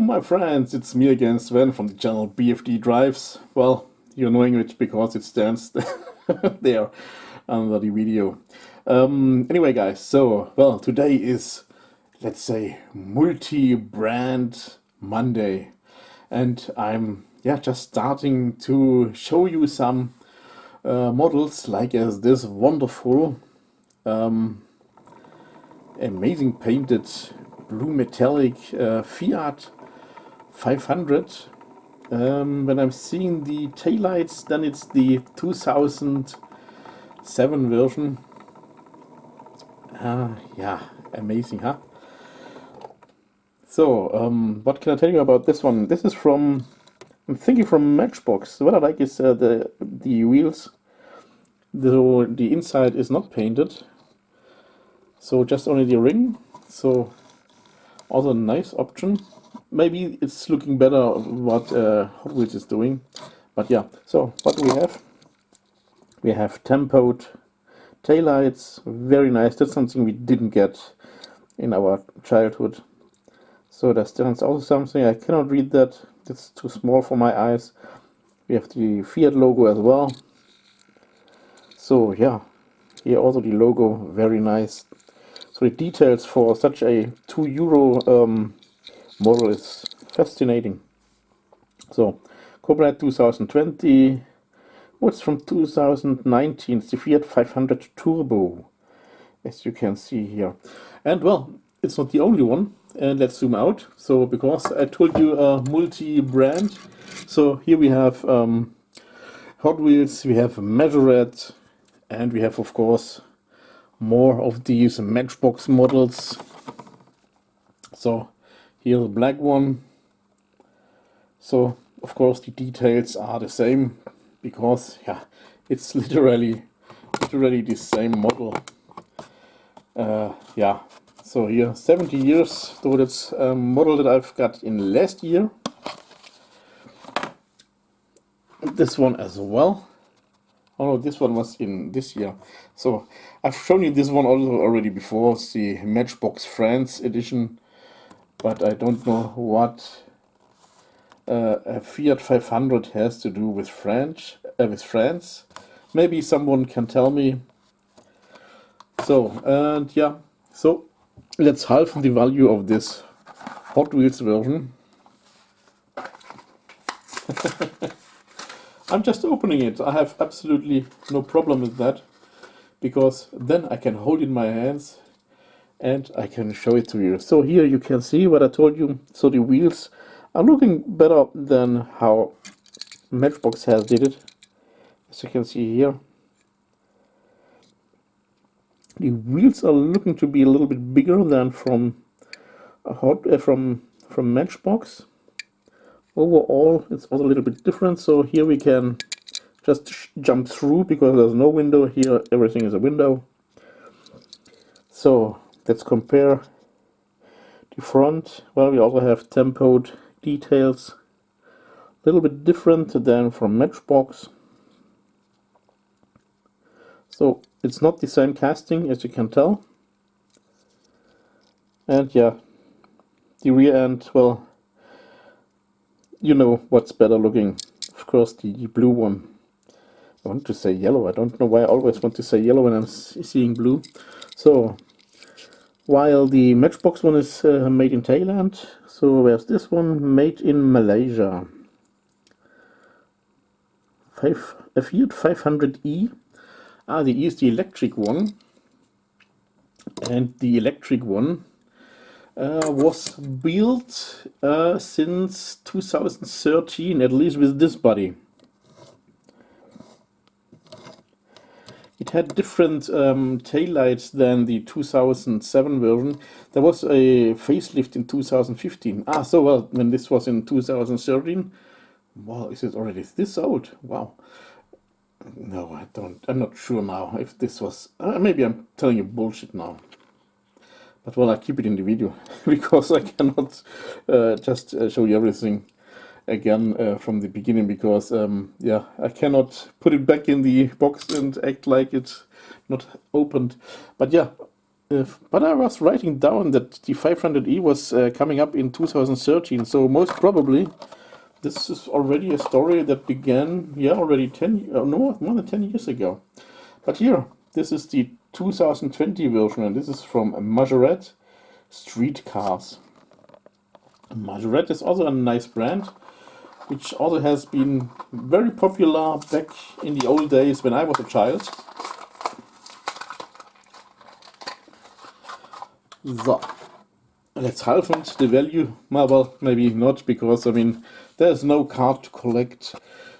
my friends, it's me again, Sven from the channel BFD Drives. Well, you're knowing it because it stands there under the video. Anyway, guys, well, today is, let's say, multi-brand Monday, and I'm just starting to show you some models like as this wonderful, amazing painted blue metallic Fiat 500. When I'm seeing the taillights, then it's the 2007 version. Yeah, amazing, huh? So, what can I tell you about this one? This is from, I'm thinking from Matchbox. What I like is the wheels. The inside is not painted, so just only the ring. So also a nice option. Maybe it's looking better what Hot Wheels is doing, but yeah. So what do we have? We have tempoed taillights, very nice. That's something we didn't get in our childhood. So that's also something I cannot read that. It's too small for my eyes. We have the Fiat logo as well. So yeah, here also the logo, very nice. So the details for such a €2 model is fascinating. So copyright 2020. What's from 2019? It's the Fiat 500 Turbo, as you can see here. And well, it's not the only one. And let's zoom out. So because I told you multi-brand. So here we have Hot Wheels, we have Majorette, and we have of course more of these Matchbox models. So here's the black one. So of course the details are the same because yeah, it's literally the same model. Yeah, so here 70 years. So that's a model that I've got in last year. This one as well. Oh no, this one was in this year. So I've shown you this one also already before. It's the Matchbox France edition, but I don't know what a Fiat 500 has to do with France. Maybe someone can tell me. So, and yeah, so let's halve the value of this Hot Wheels version. I'm just opening it. I have absolutely no problem with that, because then I can hold it in my hands and I can show it to you. So here you can see what I told you. So the wheels are looking better than how Matchbox has did it. As you can see here, the wheels are looking to be a little bit bigger than from Matchbox. Overall, it's also a little bit different. So here we can just jump through because there's no window here. Everything is a window. So let's compare the front. Well, we also have tempoed details, a little bit different than from Matchbox. So it's not the same casting, as you can tell. And yeah, the rear end, well, you know what's better looking. Of course, the blue one. I want to say yellow. I don't know why I always want to say yellow when I'm seeing blue. So while the Matchbox one is made in Thailand, so where's this one? Made in Malaysia. A Fiat 500e. The E is the electric one, and the electric one was built since 2013, at least with this body. It had different taillights than the 2007 version. There was a facelift in 2015. So well, when this was in 2013, well, is it already this old? Wow. No, I don't. I'm not sure now if this was. Maybe I'm telling you bullshit now. But well, I keep it in the video because I cannot just show you everything again from the beginning, because yeah, I cannot put it back in the box and act like it's not opened. But yeah, But I was writing down that the 500e was coming up in 2013, so most probably this is already a story that began, yeah, already 10, no, more than 10 years ago. But here, this is the 2020 version, and this is from Majorette Street Cars. Majorette is also a nice brand, which also has been very popular back in the old days when I was a child. So, let's halve the value. Well, maybe not, because I mean, there's no card to collect.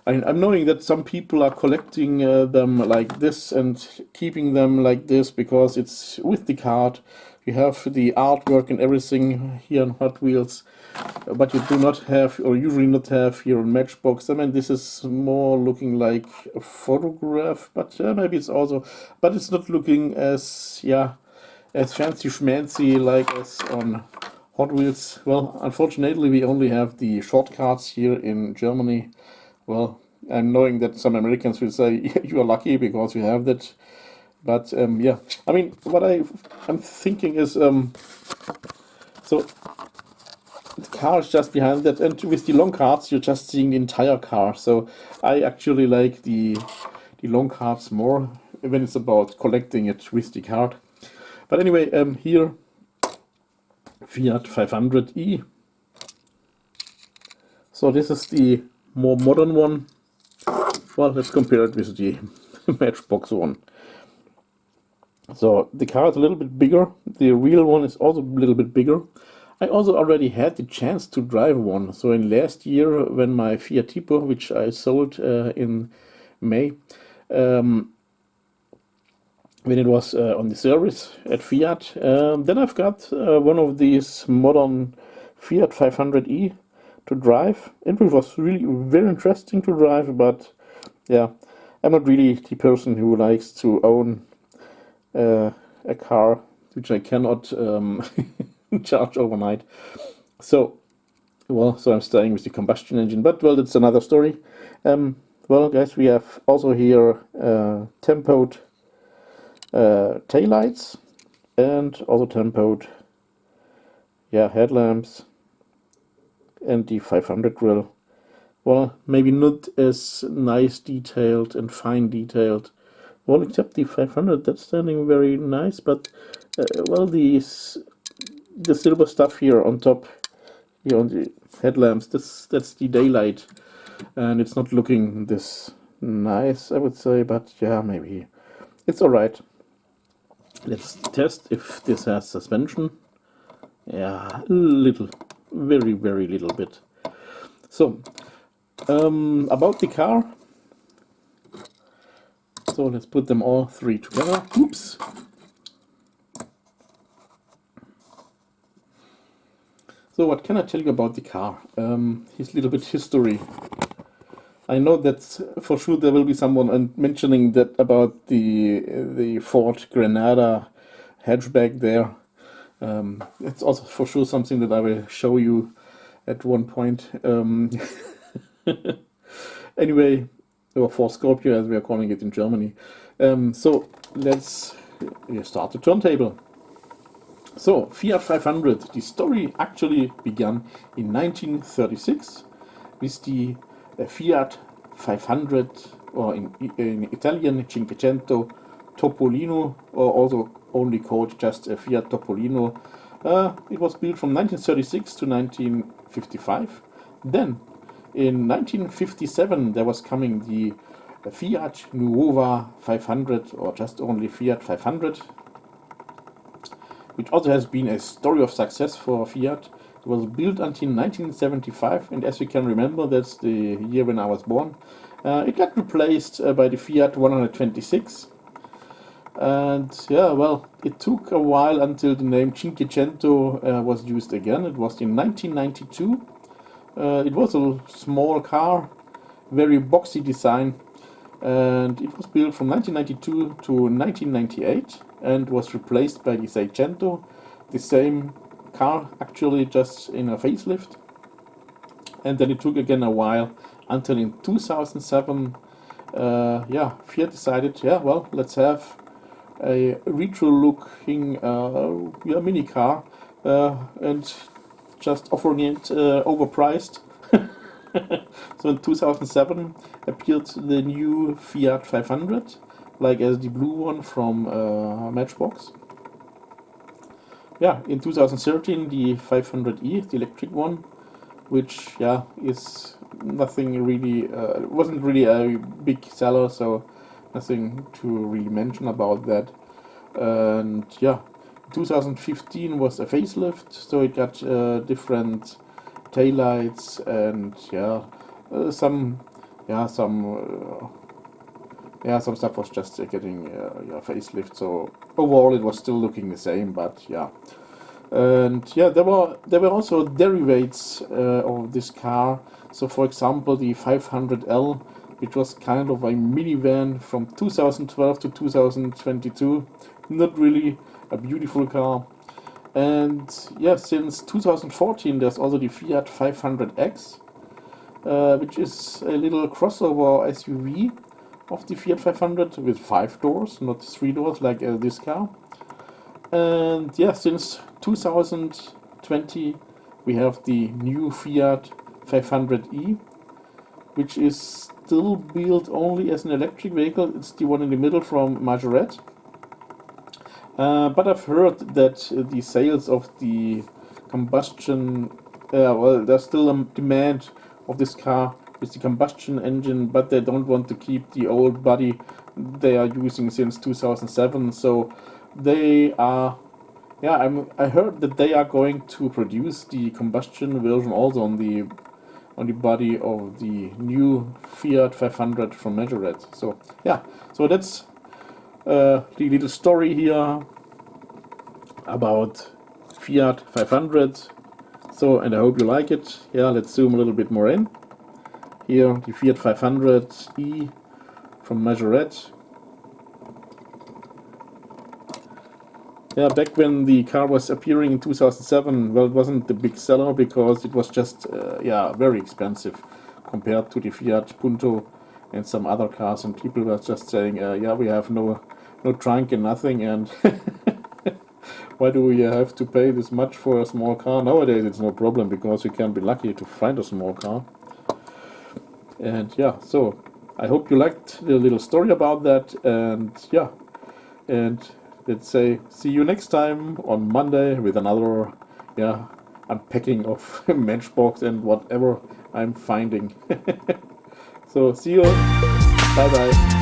I'm knowing that some people are collecting them like this and keeping them like this because it's with the card. You have the artwork and everything here on Hot Wheels, but you do not have, or usually not have, here on Matchbox. I mean, this is more looking like a photograph, but maybe it's also, but it's not looking as, yeah, as fancy schmancy like as on Hot Wheels. Well, unfortunately, we only have the short cards here in Germany. Well, I'm knowing that some Americans will say you are lucky because you have that. But yeah, I mean, what I'm thinking is, so the car is just behind that, and with the long cards, you're just seeing the entire car. So I actually like the long cards more when it's about collecting it with the card. But anyway, here Fiat 500e. So this is the more modern one. Well, let's compare it with the Matchbox one. So the car is a little bit bigger. The real one is also a little bit bigger. I also already had the chance to drive one. So in last year, when my Fiat Tipo, which I sold in May, when it was on the service at Fiat, then I've got one of these modern Fiat 500e to drive. It was really very interesting to drive, but yeah, I'm not really the person who likes to own a car which I cannot charge overnight. So, well, so I'm staying with the combustion engine, but well, that's another story. Well, guys, we have also here tempoed taillights and also tempoed, yeah, headlamps and the 500 grille. Well, maybe not as nice detailed and fine detailed. Well, except the 500, that's standing very nice, but well, the silver stuff here on top, here on the headlamps, that's the daylight, and it's not looking this nice, I would say, but yeah, maybe it's all right. Let's test if this has suspension. Yeah, a little, very, very little bit. So, about the car. So let's put them all three together. Oops. So what can I tell you about the car? His little bit history. I know that for sure there will be someone mentioning that about the Ford Granada hatchback there. It's also for sure something that I will show you at one point. Anyway, or Ford Scorpio as we are calling it in Germany. So let's start the turntable. So Fiat 500, the story actually began in 1936 with the Fiat 500, or in Italian Cinquecento Topolino, or also only called just Fiat Topolino. It was built from 1936 to 1955. Then in 1957 there was coming the Fiat Nuova 500, or just only Fiat 500, which also has been a story of success for Fiat. It was built until 1975, and as you can remember, that's the year when I was born. It got replaced by the Fiat 126. And yeah, well, it took a while until the name Cinquecento was used again. It was in 1992. It was a small car, very boxy design, and it was built from 1992 to 1998 and was replaced by the Seicento, the same car actually, just in a facelift. And then it took again a while until in 2007, yeah, Fiat decided, yeah, well, let's have a retro looking yeah, mini car, and just offering it overpriced. So in 2007 appeared the new Fiat 500, like as the blue one from Matchbox. Yeah, in 2013 the 500e, the electric one, which yeah is nothing really, wasn't really a big seller, so nothing to really mention about that. And yeah, 2015 was a facelift, so it got different taillights and yeah, some yeah some stuff was just getting yeah, facelift. So overall, it was still looking the same, but yeah. And yeah, there were also derivatives of this car. So for example, the 500L, which was kind of a minivan from 2012 to 2022. Not really a beautiful car. And yeah, since 2014, there's also the Fiat 500X, which is a little crossover SUV of the Fiat 500 with 5 doors, not 3 doors like this car. And yeah, since 2020, we have the new Fiat 500e, which is still built only as an electric vehicle. It's the one in the middle from Majorette. But I've heard that the sales of the combustion, well, there's still a demand of this car with the combustion engine, but they don't want to keep the old body they are using since 2007. So they are, yeah, I heard that they are going to produce the combustion version also on the body of the new Fiat 500 from Majorette. So yeah, so that's the little story here about Fiat 500. So, and I hope you like it. Yeah, let's zoom a little bit more in. Here, the Fiat 500e from Majorette. Yeah, back when the car was appearing in 2007, well, it wasn't the big seller because it was just, yeah, very expensive compared to the Fiat Punto and some other cars. And people were just saying, yeah, we have no trunk and nothing, and why do we have to pay this much for a small car? Nowadays it's no problem because you can be lucky to find a small car. And yeah, so I hope you liked the little story about that. And yeah, and let's say see you next time on Monday with another, yeah, unpacking of Matchbox and whatever I'm finding. So see you. Bye bye.